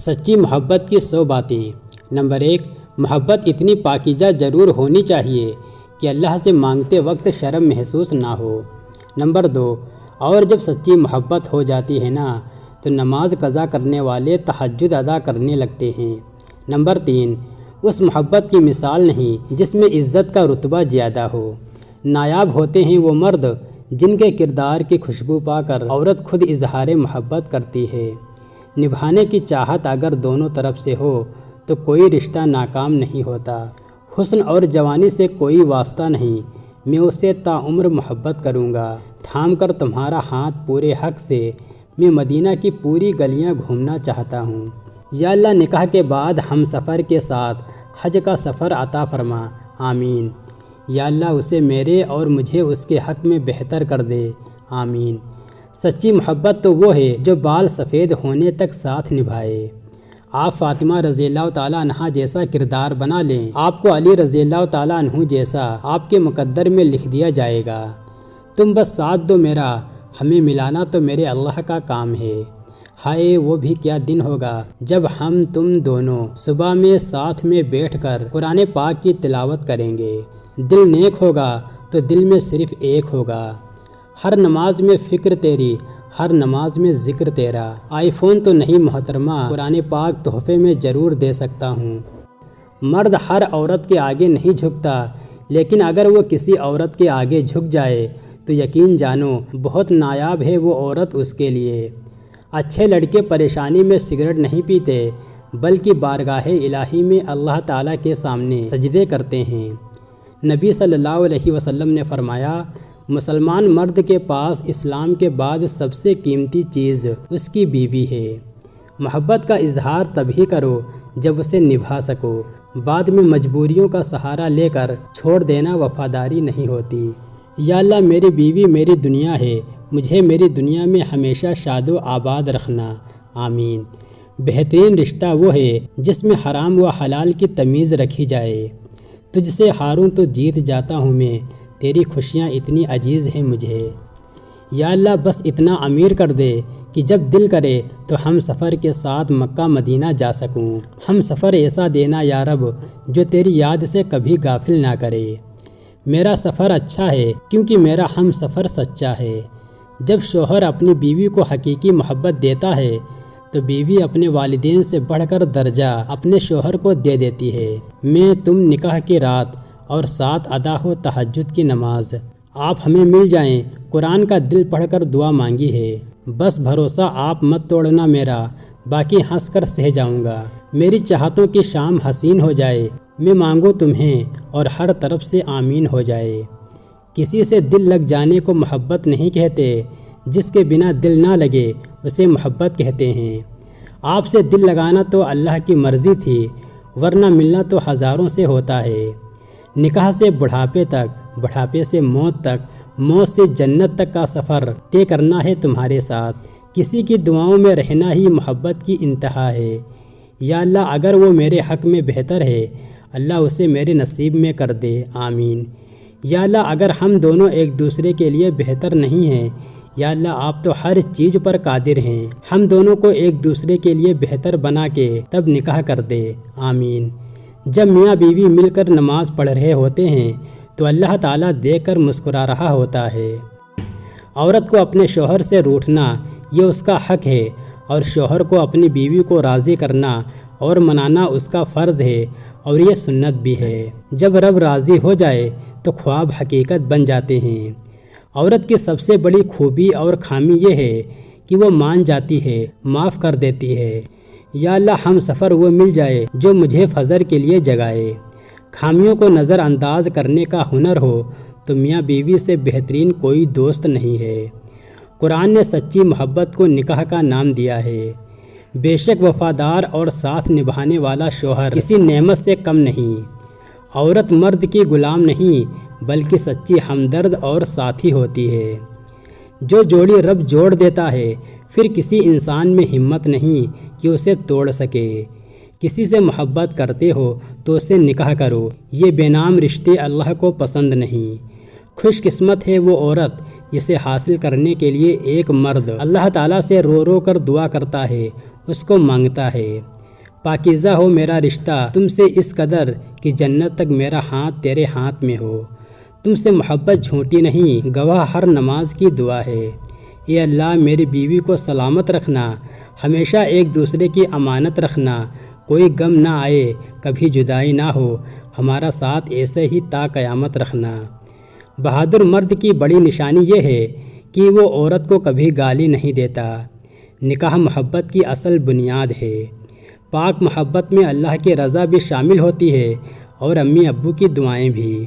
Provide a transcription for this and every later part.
سچی محبت کی 100 باتیں۔ نمبر 1، محبت اتنی پاکیزہ ضرور ہونی چاہیے کہ اللہ سے مانگتے وقت شرم محسوس نہ ہو۔ نمبر 2، اور جب سچی محبت ہو جاتی ہے نا تو نماز قضا کرنے والے تہجد ادا کرنے لگتے ہیں۔ نمبر 3، اس محبت کی مثال نہیں جس میں عزت کا رتبہ زیادہ ہو۔ نایاب ہوتے ہیں وہ مرد جن کے کردار کی خوشبو پا کر عورت خود اظہار محبت کرتی ہے۔ نبھانے کی چاہت اگر دونوں طرف سے ہو تو کوئی رشتہ ناکام نہیں ہوتا۔ حسن اور جوانی سے کوئی واسطہ نہیں، میں اس سے تا عمر محبت کروں گا۔ تھام کر تمہارا ہاتھ پورے حق سے میں مدینہ کی پوری گلیاں گھومنا چاہتا ہوں۔ یا اللہ نکاح کے بعد ہم سفر کے ساتھ حج کا سفر عطا فرما، آمین۔ یا اللہ اسے میرے اور مجھے اس کے حق میں بہتر کر دے، آمین۔ سچی محبت تو وہ ہے جو بال سفید ہونے تک ساتھ نبھائے۔ آپ فاطمہ رضی اللہ تعالیٰ عنہ جیسا کردار بنا لیں، آپ کو علی رضی اللہ تعالیٰ عنہ جیسا آپ کے مقدر میں لکھ دیا جائے گا۔ تم بس ساتھ دو میرا، ہمیں ملانا تو میرے اللہ کا کام ہے۔ ہائے وہ بھی کیا دن ہوگا جب ہم تم دونوں صبح میں ساتھ میں بیٹھ کر قرآن پاک کی تلاوت کریں گے۔ دل نیک ہوگا تو دل میں صرف ایک ہوگا۔ ہر نماز میں فکر تیری، ہر نماز میں ذکر تیرا۔ آئی فون تو نہیں محترمہ، قرآن پاک تحفے میں ضرور دے سکتا ہوں۔ مرد ہر عورت کے آگے نہیں جھکتا، لیکن اگر وہ کسی عورت کے آگے جھک جائے تو یقین جانو بہت نایاب ہے وہ عورت اس کے لیے۔ اچھے لڑکے پریشانی میں سگریٹ نہیں پیتے بلکہ بارگاہ الہی میں اللہ تعالیٰ کے سامنے سجدے کرتے ہیں۔ نبی صلی اللہ علیہ وسلم نے فرمایا، مسلمان مرد کے پاس اسلام کے بعد سب سے قیمتی چیز اس کی بیوی ہے۔ محبت کا اظہار تبھی کرو جب اسے نبھا سکو، بعد میں مجبوریوں کا سہارا لے کر چھوڑ دینا وفاداری نہیں ہوتی۔ یا اللہ میری بیوی میری دنیا ہے، مجھے میری دنیا میں ہمیشہ شاد و آباد رکھنا، آمین۔ بہترین رشتہ وہ ہے جس میں حرام و حلال کی تمیز رکھی جائے۔ تجھ سے ہاروں تو جیت جاتا ہوں میں، تیری خوشیاں اتنی عزیز ہیں مجھے۔ یا اللہ بس اتنا امیر کر دے کہ جب دل کرے تو ہم سفر کے ساتھ مکہ مدینہ جا سکوں۔ ہم سفر ایسا دینا یا رب جو تیری یاد سے کبھی غافل نہ کرے۔ میرا سفر اچھا ہے کیونکہ میرا ہم سفر سچا ہے۔ جب شوہر اپنی بیوی کو حقیقی محبت دیتا ہے تو بیوی اپنے والدین سے بڑھ کر درجہ اپنے شوہر کو دے دیتی ہے۔ میں تم نکاح کی رات اور ساتھ ادا ہو تہجد کی نماز، آپ ہمیں مل جائیں، قرآن کا دل پڑھ کر دعا مانگی ہے۔ بس بھروسہ آپ مت توڑنا میرا، باقی ہنس کر سہ جاؤں گا۔ میری چاہتوں کی شام حسین ہو جائے، میں مانگوں تمہیں اور ہر طرف سے آمین ہو جائے۔ کسی سے دل لگ جانے کو محبت نہیں کہتے، جس کے بنا دل نہ لگے اسے محبت کہتے ہیں۔ آپ سے دل لگانا تو اللہ کی مرضی تھی، ورنہ ملنا تو ہزاروں سے ہوتا ہے۔ نکاح سے بڑھاپے تک، بڑھاپے سے موت تک، موت سے جنت تک کا سفر طے کرنا ہے تمہارے ساتھ۔ کسی کی دعاؤں میں رہنا ہی محبت کی انتہا ہے۔ یا اللہ اگر وہ میرے حق میں بہتر ہے، اللہ اسے میرے نصیب میں کر دے، آمین۔ یا اللہ اگر ہم دونوں ایک دوسرے کے لیے بہتر نہیں ہیں، یا اللہ آپ تو ہر چیز پر قادر ہیں، ہم دونوں کو ایک دوسرے کے لیے بہتر بنا کے تب نکاح کر دے، آمین۔ جب میاں بیوی مل کر نماز پڑھ رہے ہوتے ہیں تو اللہ تعالیٰ دیکھ کر مسکرا رہا ہوتا ہے۔ عورت کو اپنے شوہر سے روٹھنا یہ اس کا حق ہے، اور شوہر کو اپنی بیوی کو راضی کرنا اور منانا اس کا فرض ہے، اور یہ سنت بھی ہے۔ جب رب راضی ہو جائے تو خواب حقیقت بن جاتے ہیں۔ عورت کی سب سے بڑی خوبی اور خامی یہ ہے کہ وہ مان جاتی ہے، معاف کر دیتی ہے۔ یا اللہ ہم سفر وہ مل جائے جو مجھے فجر کے لیے جگائے۔ خامیوں کو نظر انداز کرنے کا ہنر ہو تو میاں بیوی سے بہترین کوئی دوست نہیں ہے۔ قرآن نے سچی محبت کو نکاح کا نام دیا ہے۔ بے شک وفادار اور ساتھ نبھانے والا شوہر کسی نعمت سے کم نہیں۔ عورت مرد کی غلام نہیں بلکہ سچی ہمدرد اور ساتھی ہوتی ہے۔ جو جوڑی رب جوڑ دیتا ہے پھر کسی انسان میں ہمت نہیں کہ اسے توڑ سکے۔ کسی سے محبت کرتے ہو تو اسے نکاح کرو، یہ بے نام رشتے اللہ کو پسند نہیں۔ خوش قسمت ہے وہ عورت جسے حاصل کرنے کے لیے ایک مرد اللہ تعالیٰ سے رو رو کر دعا کرتا ہے اس کو مانگتا ہے۔ پاکیزہ ہو میرا رشتہ تم سے اس قدر کہ جنت تک میرا ہاتھ تیرے ہاتھ میں ہو۔ تم سے محبت جھوٹی نہیں، گواہ ہر نماز کی دعا ہے۔ اے اللہ میری بیوی کو سلامت رکھنا، ہمیشہ ایک دوسرے کی امانت رکھنا، کوئی غم نہ آئے، کبھی جدائی نہ ہو، ہمارا ساتھ ایسے ہی تا قیامت رکھنا۔ بہادر مرد کی بڑی نشانی یہ ہے کہ وہ عورت کو کبھی گالی نہیں دیتا۔ نکاح محبت کی اصل بنیاد ہے۔ پاک محبت میں اللہ کی رضا بھی شامل ہوتی ہے اور امی ابو کی دعائیں بھی۔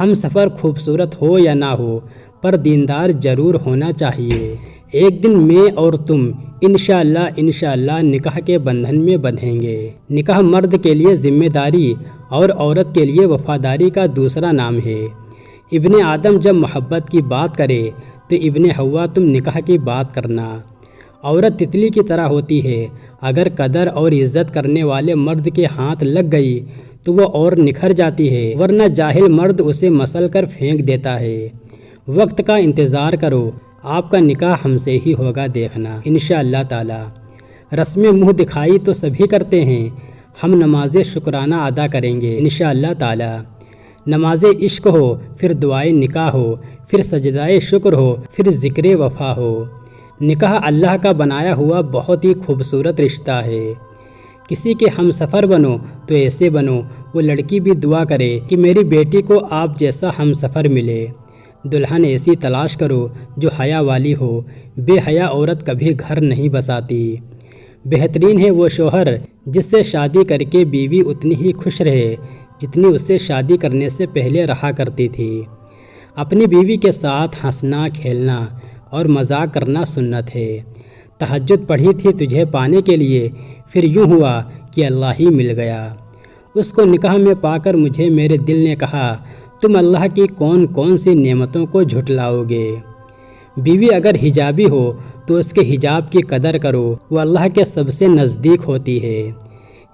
ہم سفر خوبصورت ہو یا نہ ہو پر دیندار ضرور ہونا چاہیے۔ ایک دن میں اور تم انشاءاللہ نکاح کے بندھن میں بندھیں گے۔ نکاح مرد کے لیے ذمہ داری اور عورت کے لیے وفاداری کا دوسرا نام ہے۔ ابن آدم جب محبت کی بات کرے تو ابن حوا تم نکاح کی بات کرنا۔ عورت تتلی کی طرح ہوتی ہے، اگر قدر اور عزت کرنے والے مرد کے ہاتھ لگ گئی تو وہ اور نکھر جاتی ہے، ورنہ جاہل مرد اسے مسل کر پھینک دیتا ہے۔ وقت کا انتظار کرو، آپ کا نکاح ہم سے ہی ہوگا دیکھنا انشاءاللہ تعالی۔ رسم منہ دکھائی تو سبھی کرتے ہیں، ہم نماز شکرانہ ادا کریں گے انشاءاللہ تعالی۔ نماز عشق ہو، پھر دعائے نکاح ہو، پھر سجدائے شکر ہو، پھر ذکر وفا ہو۔ نکاح اللہ کا بنایا ہوا بہت ہی خوبصورت رشتہ ہے۔ کسی کے ہم سفر بنو تو ایسے بنو، وہ لڑکی بھی دعا کرے کہ میری بیٹی کو آپ جیسا ہم سفر ملے۔ دلہن ایسی تلاش کرو جو حیا والی ہو، بے حیا عورت کبھی گھر نہیں بساتی۔ بہترین ہے وہ شوہر جس سے شادی کر کے بیوی اتنی ہی خوش رہے جتنی اس سے شادی کرنے سے پہلے رہا کرتی تھی۔ اپنی بیوی کے ساتھ ہنسنا، کھیلنا اور مذاق کرنا سنت ہے۔ تہجد پڑھی تھی تجھے پانے کے لیے، پھر یوں ہوا کہ اللہ ہی مل گیا۔ اس کو نکاح میں پا کر مجھے میرے دل نے کہا تم اللہ کی کون کون سی نعمتوں کو جھٹلاؤ گے۔ بیوی اگر حجابی ہو تو اس کے حجاب کی قدر کرو، وہ اللہ کے سب سے نزدیک ہوتی ہے۔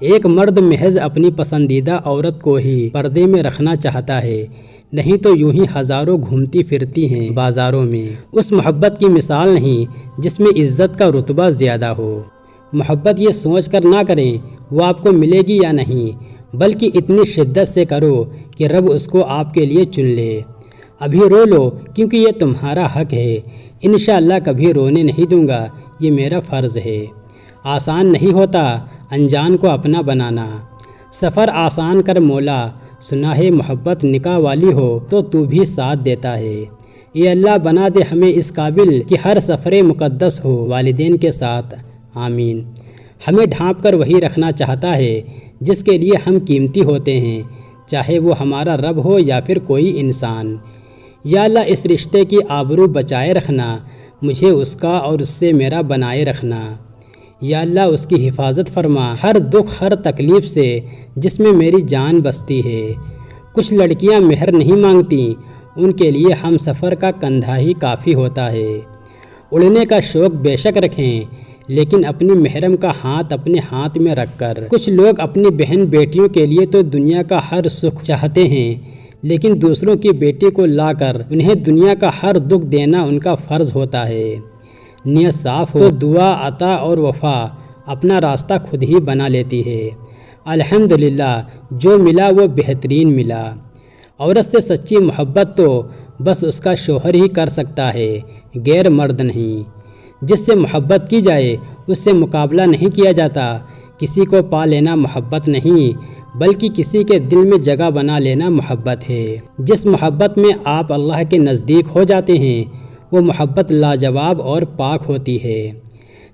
ایک مرد محض اپنی پسندیدہ عورت کو ہی پردے میں رکھنا چاہتا ہے، نہیں تو یوں ہی ہزاروں گھومتی پھرتی ہیں بازاروں میں۔ اس محبت کی مثال نہیں جس میں عزت کا رتبہ زیادہ ہو۔ محبت یہ سوچ کر نہ کریں وہ آپ کو ملے گی یا نہیں، بلکہ اتنی شدت سے کرو کہ رب اس کو آپ کے لیے چن لے۔ ابھی رو لو کیونکہ یہ تمہارا حق ہے، انشاءاللہ کبھی رونے نہیں دوں گا، یہ میرا فرض ہے۔ آسان نہیں ہوتا انجان کو اپنا بنانا، سفر آسان کر مولا، سنا ہے محبت نکاح والی ہو تو بھی ساتھ دیتا ہے۔ یہ اللہ بنا دے ہمیں اس قابل کہ ہر سفر مقدس ہو والدین کے ساتھ، آمین۔ ہمیں ڈھانپ کر وہی رکھنا چاہتا ہے جس کے لیے ہم قیمتی ہوتے ہیں، چاہے وہ ہمارا رب ہو یا پھر کوئی انسان۔ یا اللہ اس رشتے کی آبرو بچائے رکھنا، مجھے اس کا اور اس سے میرا بنائے رکھنا۔ یا اللہ اس کی حفاظت فرما ہر دکھ ہر تکلیف سے جس میں میری جان بستی ہے۔ کچھ لڑکیاں مہر نہیں مانگتی، ان کے لیے ہم سفر کا کندھا ہی کافی ہوتا ہے۔ اڑنے کا شوق بے شک رکھیں لیکن اپنی محرم کا ہاتھ اپنے ہاتھ میں رکھ کر۔ کچھ لوگ اپنی بہن بیٹیوں کے لیے تو دنیا کا ہر سکھ چاہتے ہیں، لیکن دوسروں کی بیٹی کو لا کر انہیں دنیا کا ہر دکھ دینا ان کا فرض ہوتا ہے۔ نیت صاف ہو تو دعا، عطا اور وفا اپنا راستہ خود ہی بنا لیتی ہے۔ الحمدللہ جو ملا وہ بہترین ملا۔ عورت سے سچی محبت تو بس اس کا شوہر ہی کر سکتا ہے، غیر مرد نہیں۔ جس سے محبت کی جائے اس سے مقابلہ نہیں کیا جاتا۔ کسی کو پا لینا محبت نہیں بلکہ کسی کے دل میں جگہ بنا لینا محبت ہے۔ جس محبت میں آپ اللہ کے نزدیک ہو جاتے ہیں وہ محبت لاجواب اور پاک ہوتی ہے۔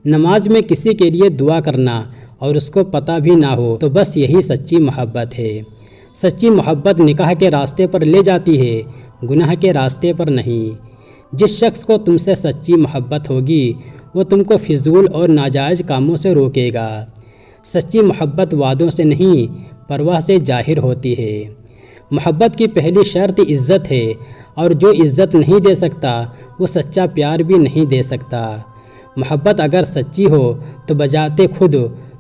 نماز میں کسی کے لیے دعا کرنا اور اس کو پتہ بھی نہ ہو تو بس یہی سچی محبت ہے۔ سچی محبت نکاح کے راستے پر لے جاتی ہے، گناہ کے راستے پر نہیں۔ جس شخص کو تم سے سچی محبت ہوگی وہ تم کو فضول اور ناجائز کاموں سے روکے گا۔ سچی محبت وعدوں سے نہیں پرواہ سے ظاہر ہوتی ہے۔ محبت کی پہلی شرط عزت ہے، اور جو عزت نہیں دے سکتا وہ سچا پیار بھی نہیں دے سکتا۔ محبت اگر سچی ہو تو بجاتے خود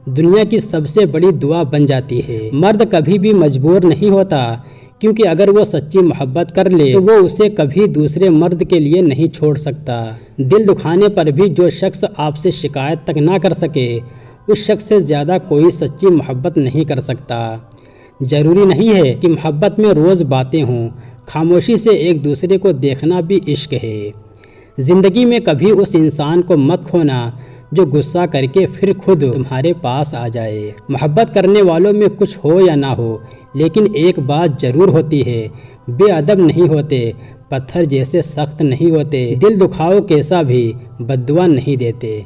دنیا کی سب سے بڑی دعا بن جاتی ہے۔ مرد کبھی بھی مجبور نہیں ہوتا، کیونکہ اگر وہ سچی محبت کر لے تو وہ اسے کبھی دوسرے مرد کے لیے نہیں چھوڑ سکتا۔ دل دکھانے پر بھی جو شخص آپ سے شکایت تک نہ کر سکے اس شخص سے زیادہ کوئی سچی محبت نہیں کر سکتا۔ ضروری نہیں ہے کہ محبت میں روز باتیں ہوں، خاموشی سے ایک دوسرے کو دیکھنا بھی عشق ہے۔ زندگی میں کبھی اس انسان کو مت کھونا جو غصہ کر کے پھر خود تمہارے پاس آ جائے۔ محبت کرنے والوں میں کچھ ہو یا نہ ہو، لیکن ایک بات ضرور ہوتی ہے، بے ادب نہیں ہوتے، پتھر جیسے سخت نہیں ہوتے، دل دکھاؤ کیسا بھی بد دعا نہیں دیتے۔